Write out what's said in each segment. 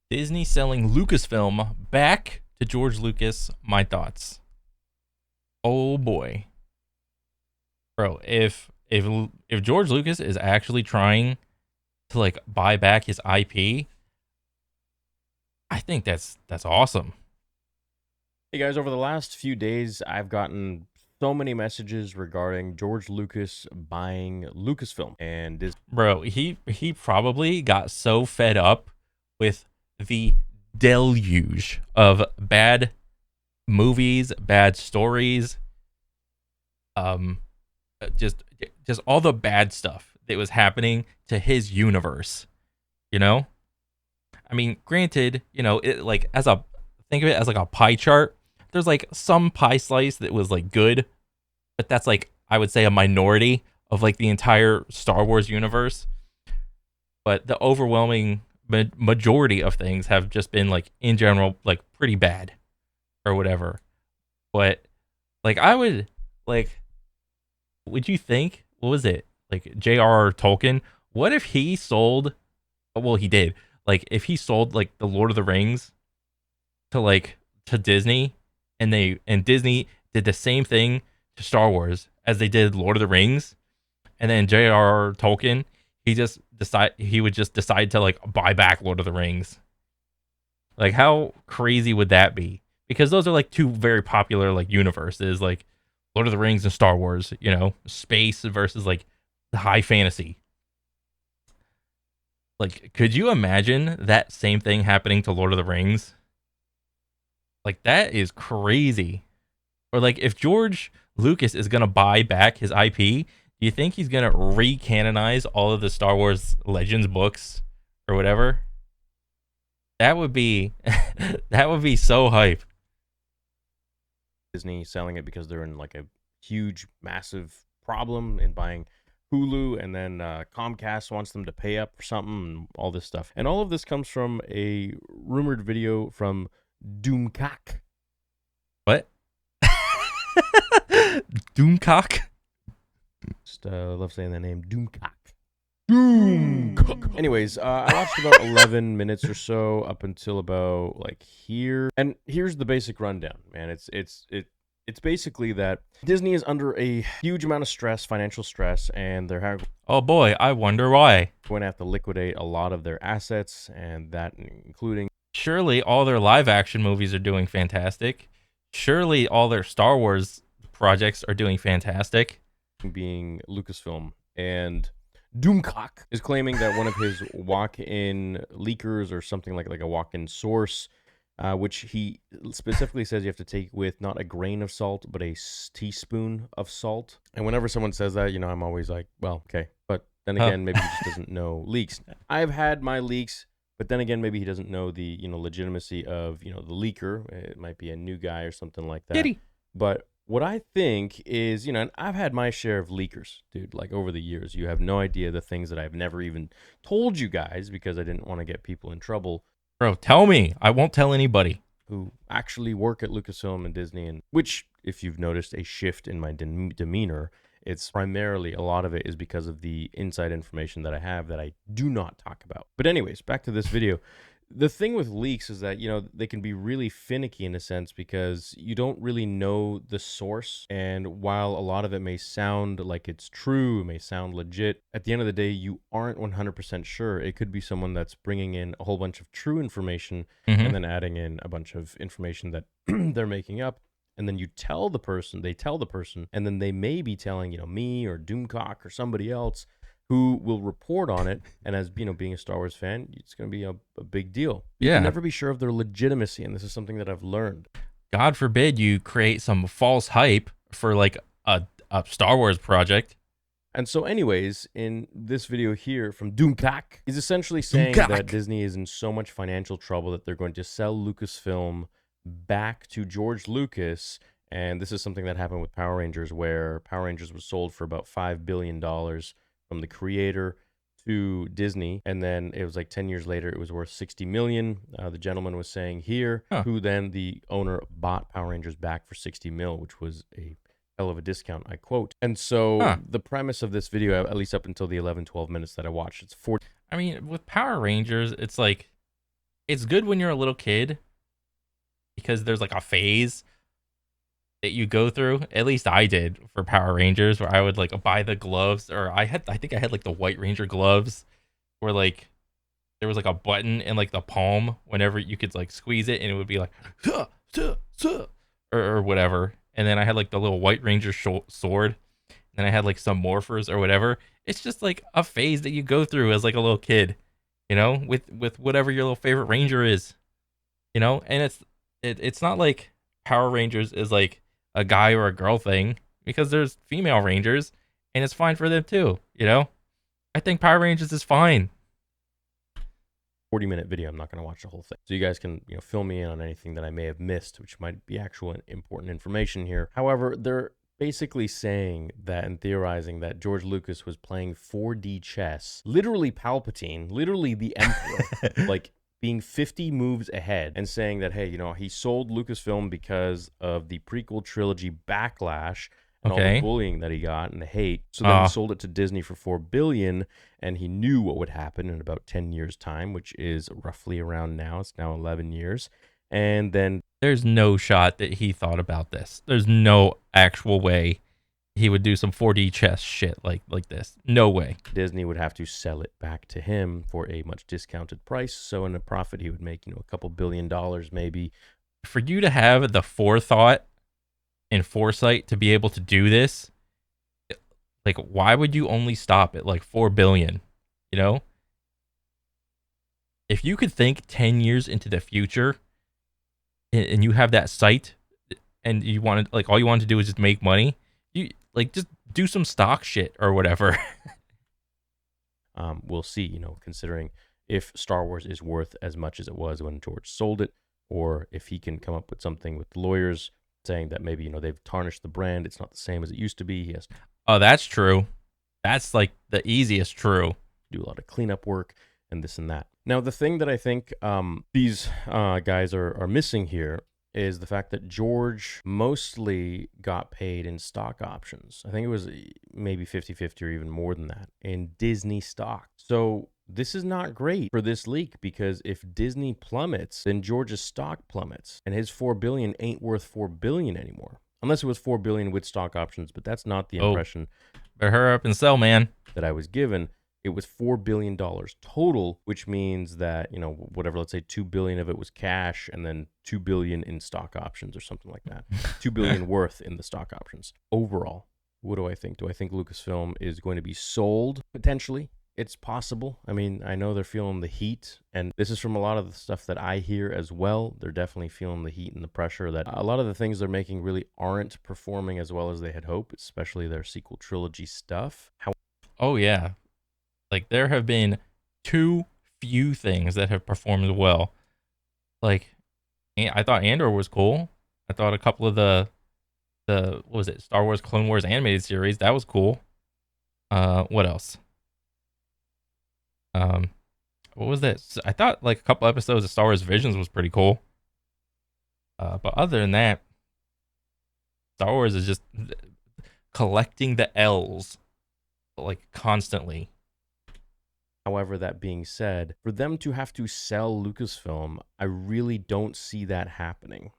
Disney selling Lucasfilm back to George Lucas. My thoughts. Oh boy, bro. If George Lucas is actually trying to like buy back his IP, I think that's awesome, Hey guys, over the last few days, I've gotten so many messages regarding George Lucas buying Lucasfilm and Disney. bro. He probably got so fed up with the deluge of bad movies, bad stories, um, just just all the bad stuff that was happening to his universe. You know, I mean, granted, it like as a think of it as like a pie chart. There's like some pie slice that was like good, but that's like I would say a minority of like the entire Star Wars universe. But the overwhelming majority of things have just been like in general like pretty bad or whatever. But like I like would you think what was it like J.R.R. Tolkien? What if he sold? Well, he did. Like if he sold like the Lord of the Rings to Disney, and Disney did the same thing to Star Wars as they did Lord of the Rings, and then J.R.R. Tolkien he would just decide to like buy back Lord of the Rings. Like how crazy would that be? Because those are like two very popular like universes, like Lord of the Rings and Star Wars. Space versus like the high fantasy. Like, could you imagine that same thing happening to Lord of the Rings? Like that is crazy. Or like if George Lucas is gonna buy back his IP, do you think he's gonna recanonize all of the Star Wars Legends books or whatever? That would be that would be so hype. Disney selling it because they're in like a huge, massive problem in buying Hulu, and then Comcast wants them to pay up for something, and all this stuff. And all of this comes from a rumored video from Doomcock. What? Doomcock? Just love saying that name, Doomcock. Doomcock. Anyways, I watched about 11 minutes or so up until about like here, and here's the basic rundown, man. It's basically that Disney is under a huge amount of stress, financial stress, and they're Oh boy, I wonder why. going to have to liquidate a lot of their assets, and that including Surely all their live action movies are doing fantastic. Surely all their Star Wars projects are doing fantastic. being Lucasfilm. And Doomcock is claiming that one of his walk-in leakers or something like a walk-in source, which he specifically says you have to take with not a grain of salt, but a teaspoon of salt. And whenever someone says that, I'm always like, well, okay. But then Huh. again, maybe he just doesn't know leaks. I've had my leaks, but then again, maybe he doesn't know the legitimacy of the leaker. It might be a new guy or something like that. Diddy. But what I think is, and I've had my share of leakers, dude, like over the years. You have no idea the things that I've never even told you guys because I didn't want to get people in trouble Bro, tell me. I won't tell anybody. who actually work at Lucasfilm and Disney, and which, if you've noticed a shift in my demeanor, it's primarily a lot of it is because of the inside information that I have that I do not talk about. But anyways, back to this video. The thing with leaks is that they can be really finicky in a sense because you don't really know the source, and while a lot of it may sound like it's true, it may sound legit, at the end of the day you aren't 100% sure. It could be someone that's bringing in a whole bunch of true information Mm-hmm. and then adding in a bunch of information that they're making up, and then they tell the person, and then they may be telling me or Doomcock or somebody else who will report on it. And as being a Star Wars fan, it's going to be a big deal. You can Yeah. never be sure of their legitimacy, and this is something that I've learned. God forbid you create some false hype for like a Star Wars project. And so, anyways, in this video here from Doomcock, he's essentially saying Doomcock. that Disney is in so much financial trouble that they're going to sell Lucasfilm back to George Lucas. And this is something that happened with Power Rangers, where Power Rangers was sold for about $5 billion from the creator to Disney, and then it was like 10 years later it was worth 60 million. The gentleman was saying here, Huh. who then the owner bought Power Rangers back for 60 mil, which was a hell of a discount, I quote. And so Huh. the premise of this video, at least up until the 11-12 minutes that I watched, it's 40. I mean, with Power Rangers, it's like it's good when you're a little kid because there's like a phase that you go through. At least I did for Power Rangers, where I would like buy the gloves, or I think I had like the White Ranger gloves, where like there was like a button in like the palm whenever you could like squeeze it, and it would be like "Huh, huh, huh," or whatever. And then I had like the little White Ranger sword. And then I had like some morphers or whatever. It's just like a phase that you go through as like a little kid, with whatever your little favorite ranger is, And it's not like Power Rangers is like a guy or a girl thing, because there's female rangers and it's fine for them too. I think Power Rangers is fine. 40-minute video. I'm not going to watch the whole thing. So you guys can, fill me in on anything that I may have missed, which might be actual important information here. However, they're basically saying that and theorizing that George Lucas was playing 4D chess, literally Palpatine, literally the Emperor, like being 50 moves ahead, and saying that, hey, he sold Lucasfilm because of the prequel trilogy backlash and all the bullying that he got and the hate. So then he sold it to Disney for $4 billion, and he knew what would happen in about 10 years' time, which is roughly around now. It's now 11 years. And then there's no shot that he thought about this. There's no actual way he would do some 4D chess shit like this. No way. Disney would have to sell it back to him for a much discounted price. So in a profit, he would make, a couple $1 billion maybe. For you to have the forethought and foresight to be able to do this, like, why would you only stop at like 4 billion? If you could think 10 years into the future and you have that sight, and you wanted, like, all you wanted to do is just make money, you like just do some stock shit or whatever. We'll see, considering if Star Wars is worth as much as it was when George sold it, or if he can come up with something with lawyers saying that maybe, they've tarnished the brand. It's not the same as it used to be. He has to that's true. That's like the easiest true. Do a lot of cleanup work and this and that. Now, the thing that I think these guys are missing here is the fact that George mostly got paid in stock options. I think it was maybe 50-50 or even more than that in Disney stock. So this is not great for this leak, because if Disney plummets, then George's stock plummets, and his $4 billion ain't worth $4 billion anymore. Unless it was $4 billion with stock options, but that's not the impression. Better hurry up and sell, man. That I was given. It was $4 billion total, which means that, whatever, let's say $2 billion of it was cash, and then $2 billion in stock options or something like that. $2 billion worth in the stock options. Overall, what do I think? Do I think Lucasfilm is going to be sold potentially? It's possible. I mean, I know they're feeling the heat, and this is from a lot of the stuff that I hear as well. They're definitely feeling the heat and the pressure that a lot of the things they're making really aren't performing as well as they had hoped, especially their sequel trilogy stuff. Oh, yeah. Like, there have been too few things that have performed well. Like, I thought Andor was cool. I thought a couple of the what was it, Star Wars Clone Wars animated series, that was cool. What else? What was that? I thought like a couple episodes of Star Wars Visions was pretty cool. But other than that, Star Wars is just collecting the L's like constantly. However, that being said, for them to have to sell Lucasfilm, I really don't see that happening.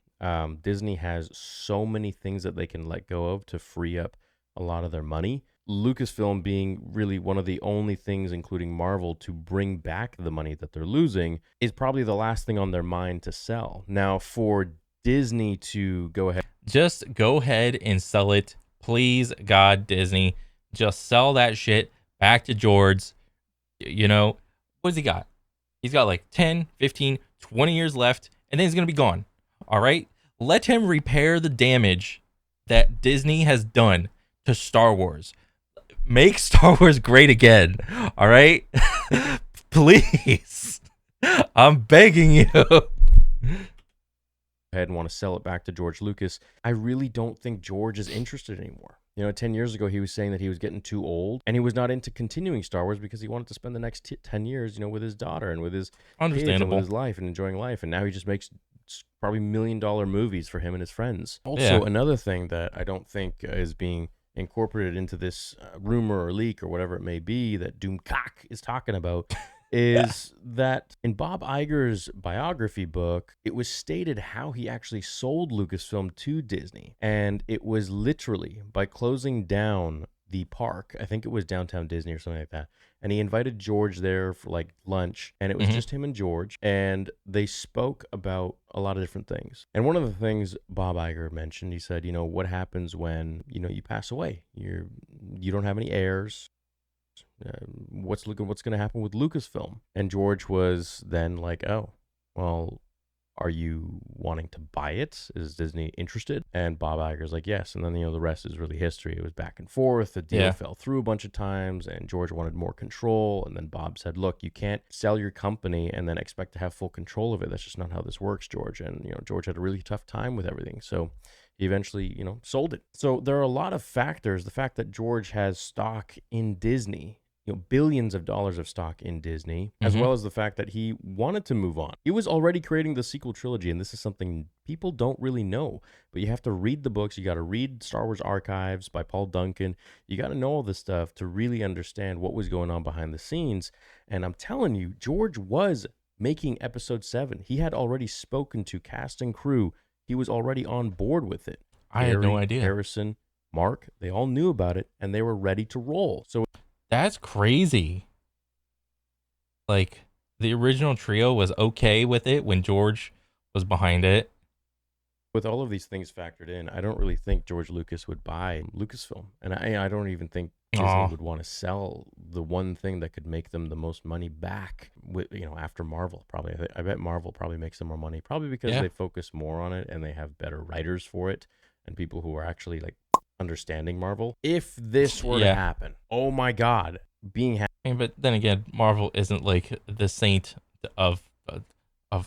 Disney has so many things that they can let go of to free up a lot of their money. Lucasfilm being really one of the only things, including Marvel, to bring back the money that they're losing is probably the last thing on their mind to sell. Now, for Disney to go ahead. Just go ahead and sell it. Please, God, Disney. Just sell that shit back to George. What's he got? He's got like 10, 15, 20 years left, and then he's going to be gone. All right? Let him repair the damage that Disney has done to Star Wars. Make Star Wars great again. All right? Please. I'm begging you. Ahead and want to sell it back to George Lucas. I really don't think George is interested anymore. 10 years ago, he was saying that he was getting too old, and he was not into continuing Star Wars because he wanted to spend the next 10 years, with his daughter and with his kids and with his life and enjoying life. And now he just makes probably $1 million movies for him and his friends. Also, another thing that I don't think is being incorporated into this rumor or leak or whatever it may be that Doomcock is talking about Yeah. is that in Bob Iger's biography book, it was stated how he actually sold Lucasfilm to Disney. And it was literally by closing down the park. I think it was downtown Disney or something like that. And he invited George there for like lunch, and it was Hmm. just him and George, and they spoke about a lot of different things. And one of the things Bob Iger mentioned, he said, what happens when, you pass away? You don't have any heirs. What's going to happen with Lucasfilm? And George was then like, oh, well, are you wanting to buy it? Is Disney interested? And Bob Iger's like, yes. And then, the rest is really history. It was back and forth. The deal Yeah. fell through a bunch of times, and George wanted more control. And then Bob said, look, you can't sell your company and then expect to have full control of it. That's just not how this works, George. And, George had a really tough time with everything. So he eventually, sold it. So there are a lot of factors. The fact that George has stock in Disney, billions of dollars of stock in Disney, as Hmm. well as the fact that he wanted to move on. He was already creating the sequel trilogy, and this is something people don't really know, but you have to read the books. You got to read Star Wars Archives by Paul Duncan. You got to know all this stuff to really understand what was going on behind the scenes. And I'm telling you, George was making episode 7. He had already spoken to cast and crew. He was already on board with it. I had no Gary, idea. Harrison, Mark, they all knew about it, and they were ready to roll. So That's crazy. Like the original trio was okay with it when George was behind it. with all of these things factored in, I don't really think George Lucas would buy Lucasfilm, and I don't even think Disney Oh, would want to sell the one thing that could make them the most money back. With after Marvel, probably I bet Marvel probably makes them more money, probably because yeah. they focus more on it and they have better writers for it and people who are actually like understanding Marvel. If this were to Yeah. happen, oh my God, being But then again, Marvel isn't like the saint of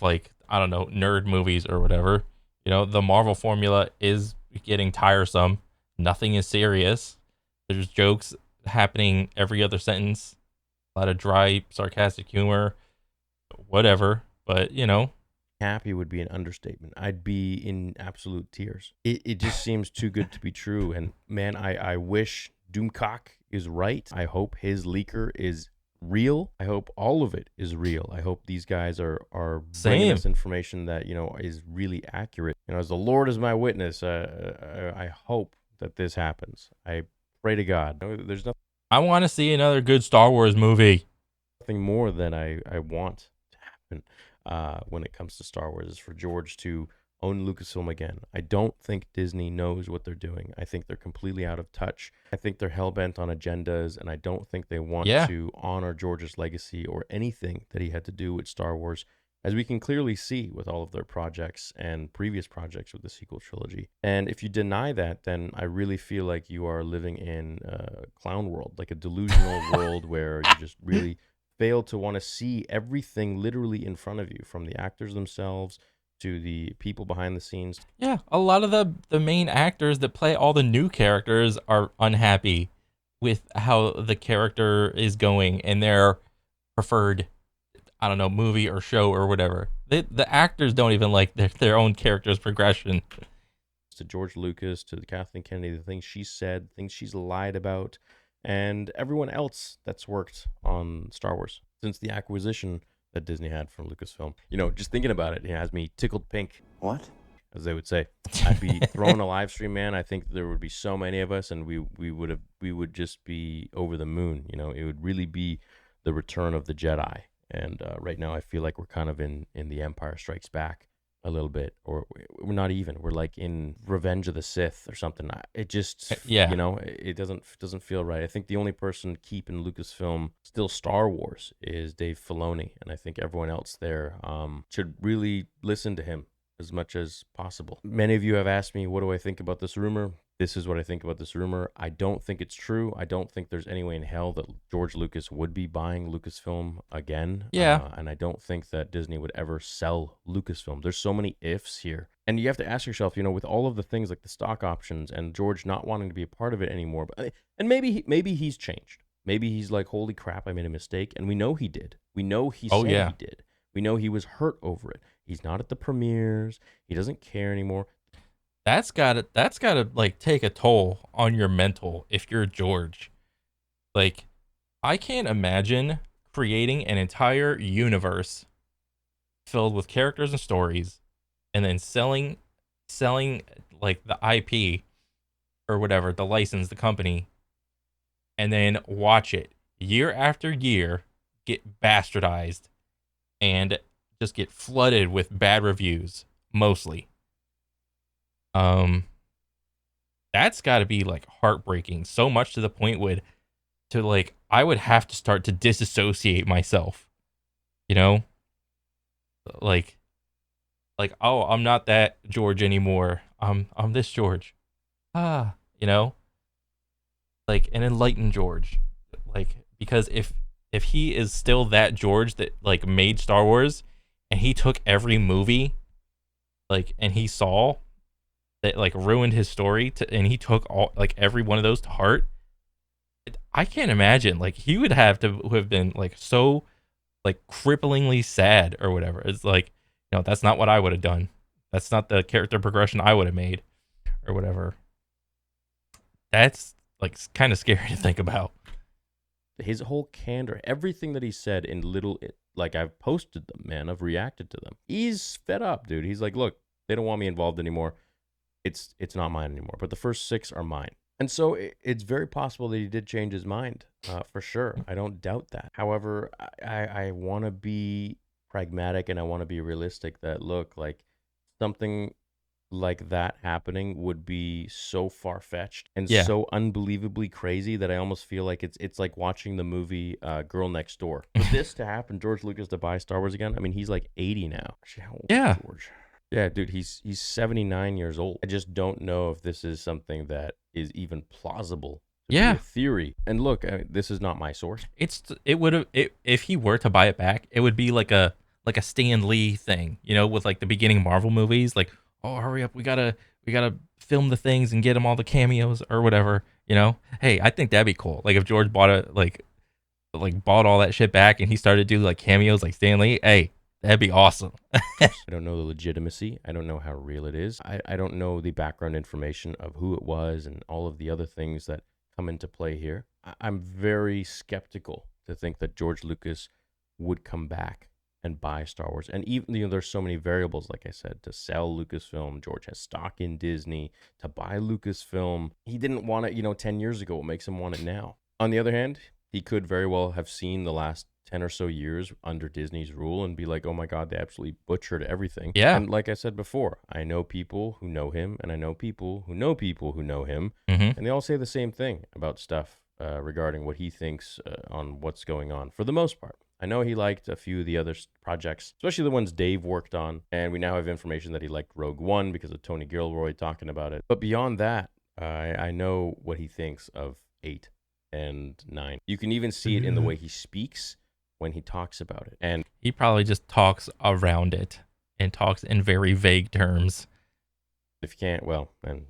like I don't know nerd movies or whatever. The Marvel formula is getting tiresome. Nothing is serious. There's jokes happening every other sentence. A lot of dry, sarcastic humor, whatever. But happy would be an understatement. I'd be in absolute tears. It just seems too good to be true. And man, I wish Doomcock is right. I hope his leaker is real. I hope all of it is real. I hope these guys are bringing same. us information that is really accurate. As the Lord is my witness, I hope that this happens. I pray to God. There's I want to see another good Star Wars movie. nothing more than I want to happen when it comes to Star Wars is for George to own Lucasfilm again. I don't think Disney knows what they're doing. I think they're completely out of touch. I think they're hell bent on agendas, and I don't think they want Yeah. to honor George's legacy or anything that he had to do with Star Wars, as we can clearly see with all of their projects and previous projects with the sequel trilogy. And if you deny that, then I really feel like you are living in a clown world, like a delusional world where you just really fail to want to see everything literally in front of you, from the actors themselves to the people behind the scenes. Yeah, a lot of the main actors that play all the new characters are unhappy with how the character is going in their preferred, I don't know, movie or show or whatever. The actors don't even like their own character's progression. To George Lucas, to Kathleen Kennedy, the things she said, things she's lied about, and everyone else that's worked on Star Wars since the acquisition that Disney had from Lucasfilm. Just thinking about it, has me tickled pink. What? As they would say. I'd be throwing a live stream, man. I think there would be so many of us, and we would just be over the moon. It would really be the return of the Jedi. And right now, I feel like we're kind of in the Empire Strikes Back a little bit, or we're not even. We're like in Revenge of the Sith or something. It just, Yeah. it doesn't feel right. I think the only person keeping Lucasfilm still Star Wars is Dave Filoni, and I think everyone else there should really listen to him as much as possible. Many of you have asked me, what do I think about this rumor? This is what I think about this rumor. I don't think it's true. I don't think there's any way in hell that George Lucas would be buying Lucasfilm again. Yeah. And I don't think that Disney would ever sell Lucasfilm. There's so many ifs here. And you have to ask yourself, with all of the things like the stock options and George not wanting to be a part of it anymore, and maybe he's changed. Maybe he's like, holy crap, I made a mistake. And we know he did. We know he Oh said yeah. he did. We know he was hurt over it. He's not at the premieres. He doesn't care anymore. That's gotta like take a toll on your mental if you're George. Like, I can't imagine creating an entire universe filled with characters and stories, and then selling like the IP or whatever, the license, the company, and then watch it year after year get bastardized and just get flooded with bad reviews mostly. Um that's got to be like heartbreaking, so much to the point like I would have to start to disassociate myself, you know? Like oh, I'm not that George anymore. I'm this George. You know? Like an enlightened George. Like because if he is still that George that like made Star Wars and he took every movie like and he saw that like ruined his story and he took all like every one of those to heart, I can't imagine like he would have to have been like so like cripplingly sad or whatever. It's like, that's not what I would have done. That's not the character progression I would have made or whatever. That's like kind of scary to think about. His whole candor, everything that he said in like I've posted them, man. I've reacted to them. He's fed up, dude. He's like, look, they don't want me involved anymore. It's not mine anymore. But the first 6 are mine. And so it's very possible that he did change his mind, for sure. I don't doubt that. However, I want to be pragmatic and I want to be realistic that, look, like something like that happening would be so far-fetched and so unbelievably crazy that I almost feel like it's like watching the movie Girl Next Door. For this to happen, George Lucas to buy Star Wars again, I mean, he's like 80 now. Actually, how old is George? Yeah, dude, he's 79 years old. I just don't know if this is something that is even plausible to be a theory. And look, this is not my source. It would have if he were to buy it back, it would be like a Stan Lee thing, with like the beginning Marvel movies, like, oh, hurry up, we gotta film the things and get him all the cameos or whatever. Hey, I think that'd be cool. Like if George bought bought all that shit back and he started to do like cameos like Stan Lee. Hey, that'd be awesome. I don't know the legitimacy. I don't know how real it is. I don't know the background information of who it was and all of the other things that come into play here. I'm very skeptical to think that George Lucas would come back and buy Star Wars. And even, there's so many variables, like I said, to sell Lucasfilm. George has stock in Disney. To buy Lucasfilm, he didn't want it, 10 years ago. What makes him want it now? On the other hand, he could very well have seen the last 10 or so years under Disney's rule and be like, oh my God, they absolutely butchered everything. Yeah. And like I said before, I know people who know him and I know people who know people who know him. Mm-hmm. And they all say the same thing about stuff regarding what he thinks on what's going on for the most part. I know he liked a few of the other projects, especially the ones Dave worked on. And we now have information that he liked Rogue One because of Tony Gilroy talking about it. But beyond that, I know what he thinks of 8 and 9. You can even see it in the way he speaks when he talks about it. And he probably just talks around it and talks in very vague terms. If you can't, well, then,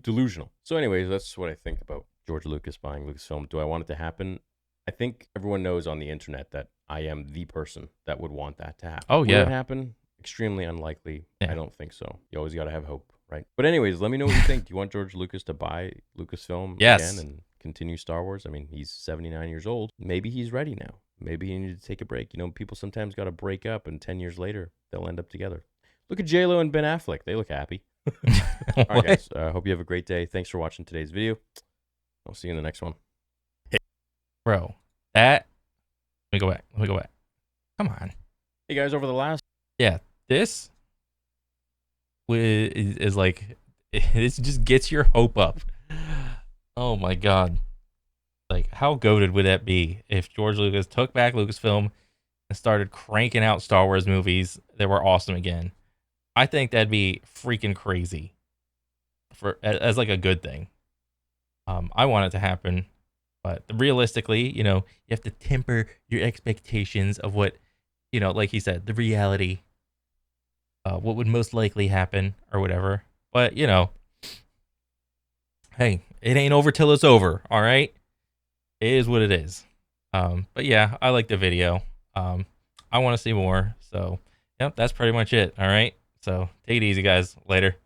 delusional. So anyways, that's what I think about George Lucas buying Lucasfilm. Do I want it to happen? I think everyone knows on the internet that I am the person that would want that to happen. Oh, yeah. Will it happen? Extremely unlikely. Yeah. I don't think so. You always got to have hope, right? But anyways, let me know what you think. Do you want George Lucas to buy Lucasfilm again and continue Star Wars? I mean, he's 79 years old. Maybe he's ready now. Maybe he needed to take a break. People sometimes got to break up, and 10 years later, they'll end up together. Look at J-Lo and Ben Affleck. They look happy. All right, guys. Hope you have a great day. Thanks for watching today's video. I'll see you in the next one. Bro, let me go back. Come on. Hey, guys, over the last... Yeah, this is like... This just gets your hope up. Oh, my God. Like, how goated would that be if George Lucas took back Lucasfilm and started cranking out Star Wars movies that were awesome again? I think that'd be freaking crazy as like a good thing. I want it to happen, but realistically, you have to temper your expectations of what, like he said, the reality, what would most likely happen or whatever. But, hey, it ain't over till it's over, all right? It is what it is. But yeah, I like the video. I want to see more. So, yep, that's pretty much it. All right. So take it easy, guys. Later.